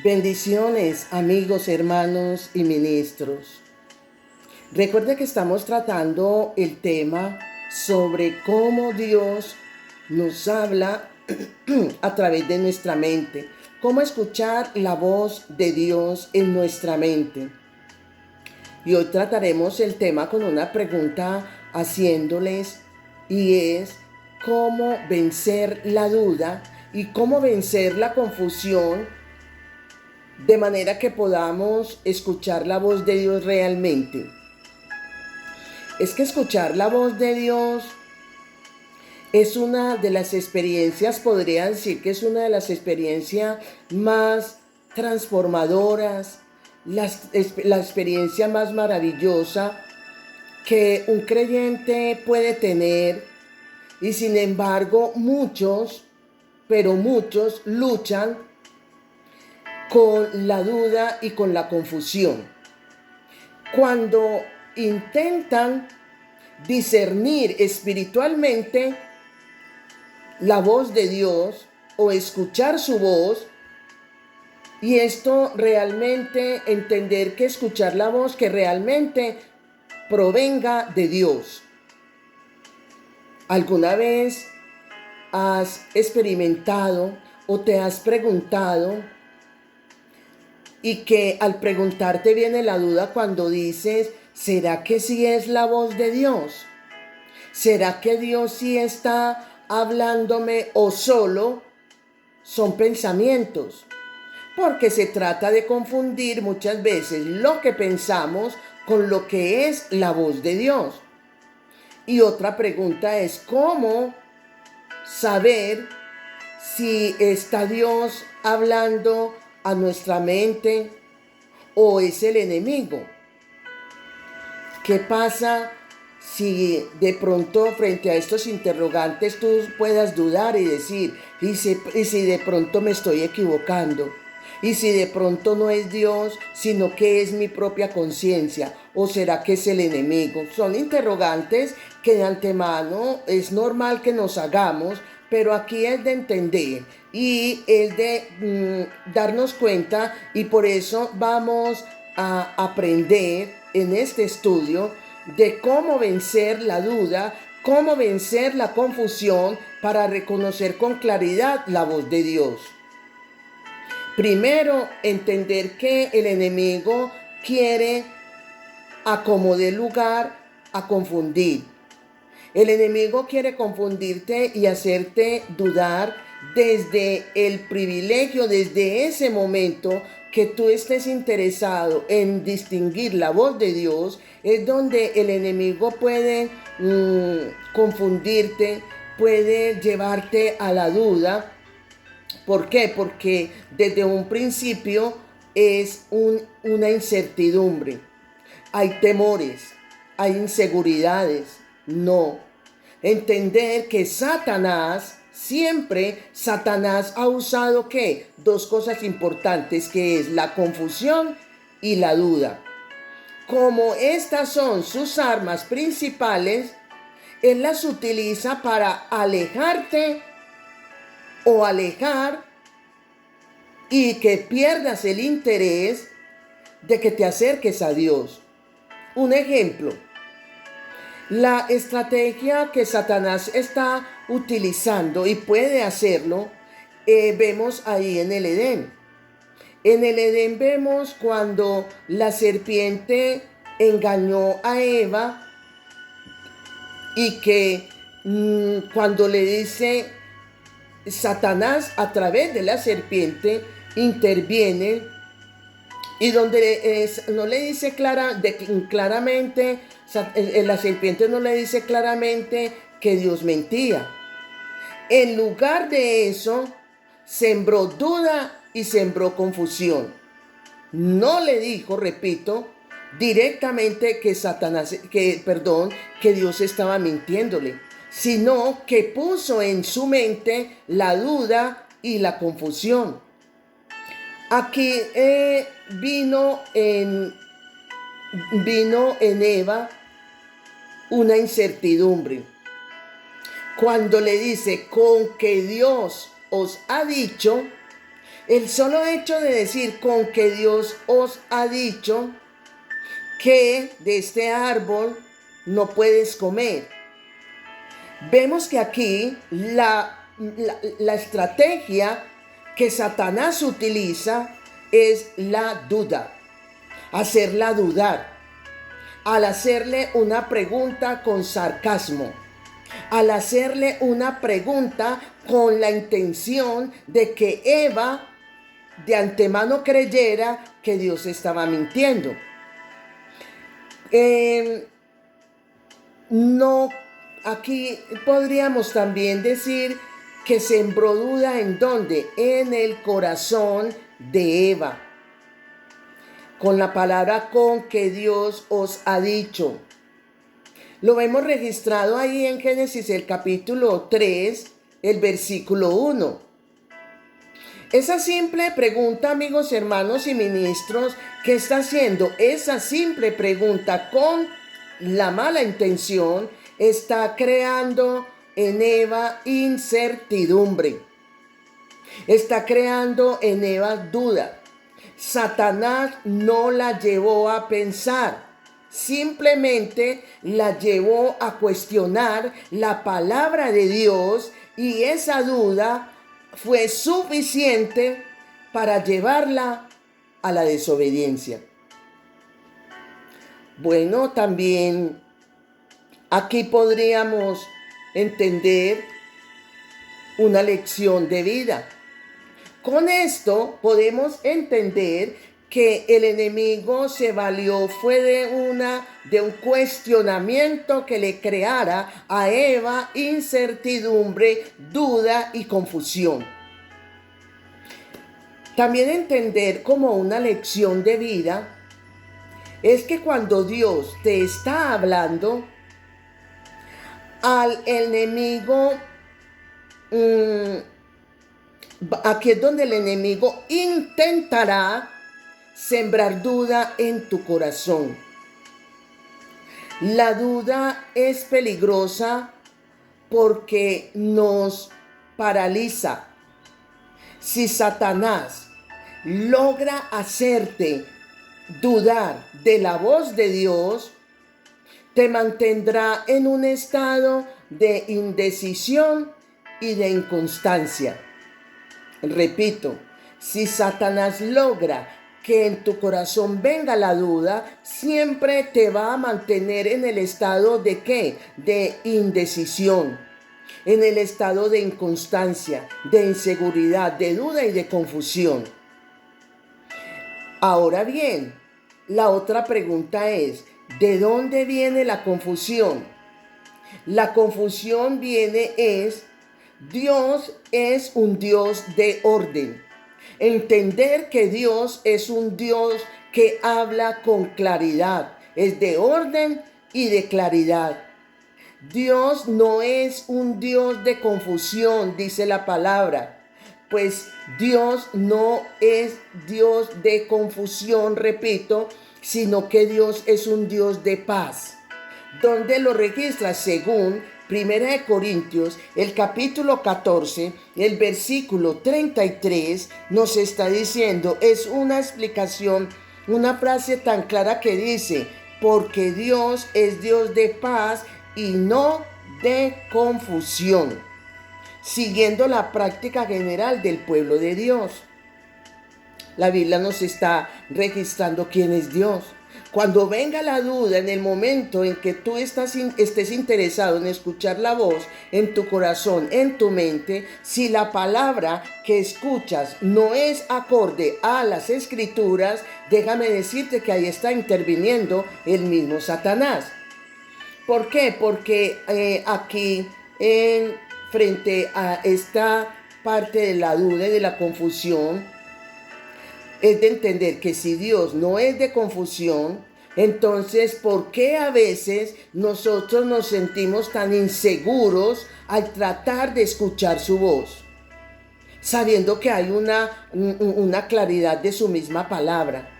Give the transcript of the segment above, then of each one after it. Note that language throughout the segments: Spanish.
Bendiciones, amigos, hermanos y ministros. Recuerda que estamos tratando el tema sobre cómo Dios nos habla a través de nuestra mente, cómo escuchar la voz de Dios en nuestra mente. Y hoy trataremos el tema con una pregunta haciéndoles, y es cómo vencer la duda y cómo vencer la confusión de manera que podamos escuchar la voz de Dios realmente. Es que escuchar la voz de Dios es una de las experiencias, podría decir que es una de las experiencias más transformadoras, la experiencia más maravillosa que un creyente puede tener. Y sin embargo, muchos, pero muchos luchan con la duda y con la confusión. Cuando intentan discernir espiritualmente la voz de Dios o escuchar su voz, y esto realmente entender que escuchar la voz que realmente provenga de Dios. ¿Alguna vez has experimentado o te has preguntado, y que al preguntarte viene la duda cuando dices, ¿será que sí es la voz de Dios? ¿Será que Dios sí está hablándome o solo son pensamientos? Porque se trata de confundir muchas veces lo que pensamos con lo que es la voz de Dios. Y otra pregunta es, ¿cómo saber si está Dios hablando a nuestra mente o es el enemigo? ¿Qué pasa si de pronto frente a estos interrogantes tú puedas dudar y decir, y si de pronto me estoy equivocando? ¿Y si de pronto no es Dios, sino que es mi propia conciencia? ¿O será que es el enemigo? Son interrogantes que de antemano es normal que nos hagamos, pero aquí es de entender y es de darnos cuenta, y por eso vamos a aprender en este estudio de cómo vencer la duda, cómo vencer la confusión para reconocer con claridad la voz de Dios. Primero, entender que el enemigo quiere a como dé lugar a confundir. El enemigo quiere confundirte y hacerte dudar desde el privilegio, desde ese momento que tú estés interesado en distinguir la voz de Dios, es donde el enemigo puede confundirte, puede llevarte a la duda. ¿Por qué? Porque desde un principio es una incertidumbre. Hay temores, hay inseguridades. No. Entender que Satanás ha usado ¿qué? Dos cosas importantes, que es la confusión y la duda. Como estas son sus armas principales, él las utiliza para alejarte o alejar y que pierdas el interés de que te acerques a Dios. Un ejemplo, la estrategia que Satanás está utilizando y puede hacerlo, vemos ahí en el Edén. En el Edén vemos cuando la serpiente engañó a Eva y que cuando le dice Satanás a través de la serpiente interviene, y donde no le dice claramente, la serpiente no le dice claramente que Dios mentía. En lugar de eso, sembró duda y sembró confusión. No le dijo, repito, directamente que Dios estaba mintiéndole, sino que puso en su mente la duda y la confusión. Aquí vino en Eva una incertidumbre. Cuando le dice, con que Dios os ha dicho, El solo hecho de decir con que Dios os ha dicho que de este árbol no puedes comer. Vemos que aquí la estrategia que Satanás utiliza es la duda, hacerla dudar, al hacerle una pregunta con sarcasmo, al hacerle una pregunta con la intención de que Eva de antemano creyera que Dios estaba mintiendo. No, aquí podríamos también decir que sembró duda en dónde, en el corazón de Eva, con la palabra con que Dios os ha dicho. Lo vemos registrado ahí en Génesis el capítulo 3, el versículo 1. Esa simple pregunta, amigos, hermanos y ministros, que está haciendo esa simple pregunta con la mala intención, está creando en Eva incertidumbre. Está creando en Eva duda. Satanás no la llevó a pensar, simplemente la llevó a cuestionar la palabra de Dios, y esa duda fue suficiente para llevarla a la desobediencia. Bueno, también aquí podríamos entender una lección de vida. Con esto podemos entender que el enemigo se valió fue de un cuestionamiento que le creara a Eva incertidumbre, duda y confusión. También entender como una lección de vida es que cuando Dios te está hablando, al enemigo, aquí es donde el enemigo intentará sembrar duda en tu corazón. La duda es peligrosa porque nos paraliza. Si Satanás logra hacerte dudar de la voz de Dios, te mantendrá en un estado de indecisión y de inconstancia. Repito, si Satanás logra que en tu corazón venga la duda, siempre te va a mantener en el estado de ¿qué? De indecisión, en el estado de inconstancia, de inseguridad, de duda y de confusión. Ahora bien, la otra pregunta es, ¿de dónde viene la confusión? La confusión Dios es un Dios de orden. Entender que Dios es un Dios que habla con claridad, es de orden y de claridad. Dios no es un Dios de confusión, dice la palabra. Pues Dios no es Dios de confusión, repito, sino que Dios es un Dios de paz. ¿Dónde lo registra? Según 1 Corintios, el capítulo 14, el versículo 33, nos está diciendo, es una explicación, una frase tan clara que dice, porque Dios es Dios de paz y no de confusión, siguiendo la práctica general del pueblo de Dios. La Biblia nos está registrando quién es Dios. Cuando venga la duda, en el momento en que tú estés interesado en escuchar la voz en tu corazón, en tu mente, si la palabra que escuchas no es acorde a las escrituras, déjame decirte que ahí está interviniendo el mismo Satanás. ¿Por qué? Porque aquí, frente a esta parte de la duda y de la confusión, es de entender que si Dios no es de confusión, entonces, ¿por qué a veces nosotros nos sentimos tan inseguros al tratar de escuchar su voz? Sabiendo que hay una claridad de su misma palabra.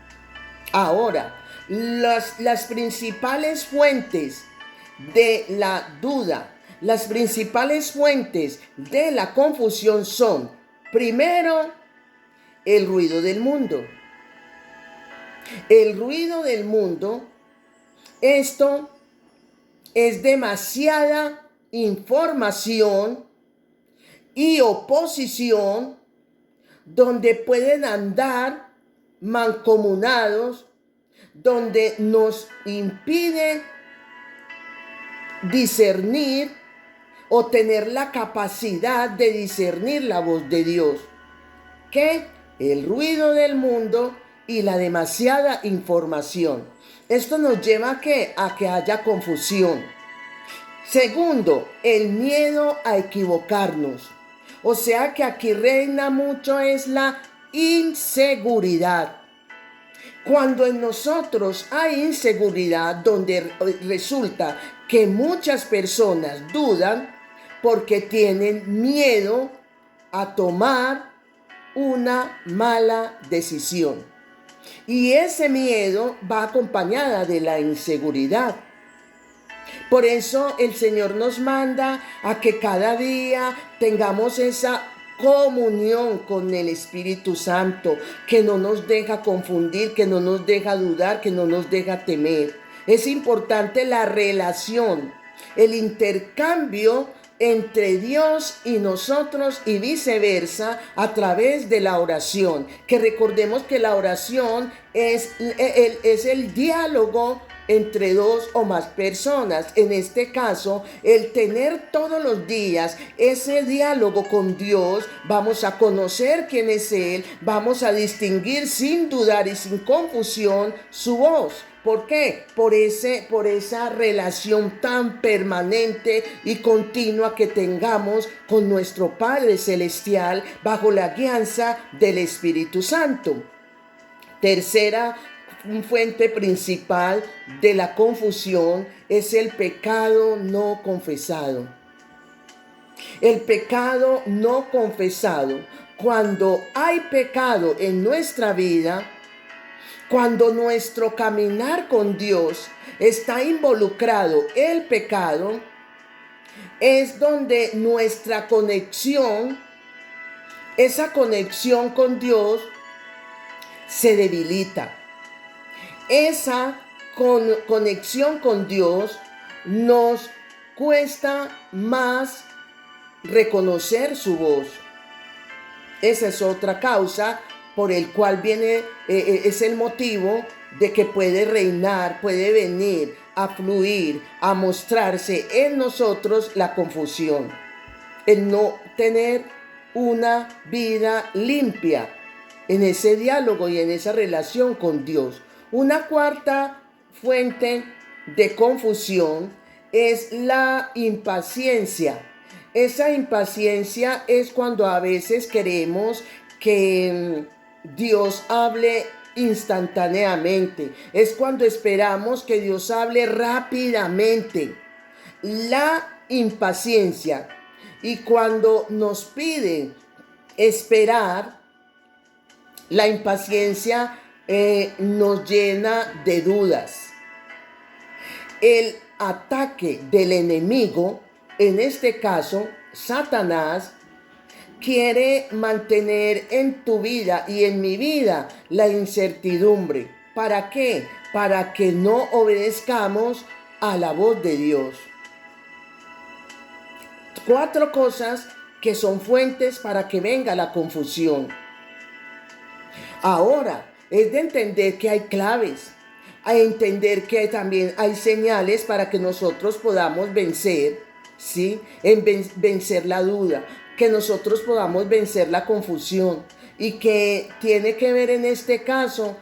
Ahora, las principales fuentes de la duda, las principales fuentes de la confusión son, primero, el ruido del mundo. El ruido del mundo, esto es demasiada información y oposición donde pueden andar mancomunados, donde nos impide discernir o tener la capacidad de discernir la voz de Dios. Que el ruido del mundo y la demasiada información. Esto nos lleva a que haya confusión. Segundo, el miedo a equivocarnos. O sea que aquí reina mucho es la inseguridad. Cuando en nosotros hay inseguridad, donde resulta que muchas personas dudan porque tienen miedo a tomar una mala decisión. Y ese miedo va acompañada de la inseguridad. Por eso el Señor nos manda a que cada día tengamos esa comunión con el Espíritu Santo, que no nos deja confundir, que no nos deja dudar, que no nos deja temer. Es importante la relación, el intercambio entre Dios y nosotros y viceversa a través de la oración. Que recordemos que la oración es el diálogo entre dos o más personas. En este caso, el tener todos los días ese diálogo con Dios, vamos a conocer quién es Él, vamos a distinguir sin dudar y sin confusión su voz. ¿Por qué? Por esa relación tan permanente y continua que tengamos con nuestro Padre Celestial bajo la guianza del Espíritu Santo. Tercera fuente principal de la confusión es el pecado no confesado. El pecado no confesado. Cuando hay pecado en nuestra vida, cuando nuestro caminar con Dios está involucrado el pecado, es donde nuestra conexión, esa conexión con Dios, se debilita. Esa conexión con Dios nos cuesta más reconocer su voz. Esa es otra causa por el cual es el motivo de que puede reinar, puede venir a fluir, a mostrarse en nosotros la confusión. El no tener una vida limpia en ese diálogo y en esa relación con Dios. Una cuarta fuente de confusión es la impaciencia. Esa impaciencia es cuando a veces queremos que Dios hable instantáneamente. Es cuando esperamos que Dios hable rápidamente. La impaciencia. Y cuando nos pide esperar, la impaciencia nos llena de dudas. El ataque del enemigo, en este caso, Satanás, quiere mantener en tu vida y en mi vida la incertidumbre. ¿Para qué? Para que no obedezcamos a la voz de Dios. 4 cosas que son fuentes para que venga la confusión. Ahora, es de entender que hay claves, a entender que también hay señales para que nosotros podamos vencer, ¿sí? Vencer la duda, que nosotros podamos vencer la confusión y que tiene que ver en este caso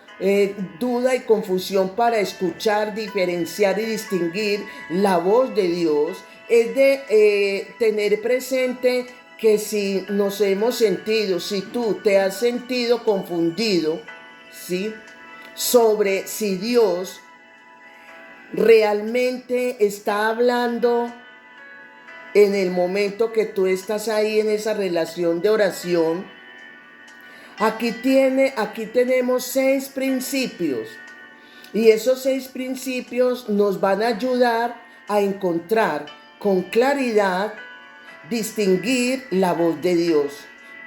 duda y confusión para escuchar, diferenciar y distinguir la voz de Dios. Es de tener presente que si nos hemos sentido, si tú te has sentido confundido, ¿sí?, sobre si Dios realmente está hablando en el momento que tú estás ahí en esa relación de oración, aquí tenemos 6 principios. Y esos 6 principios nos van a ayudar a encontrar con claridad, distinguir la voz de Dios.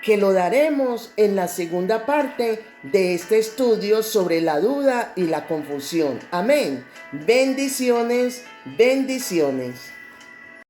que lo daremos en la segunda parte de este estudio sobre la duda y la confusión. Amén. Bendiciones, bendiciones.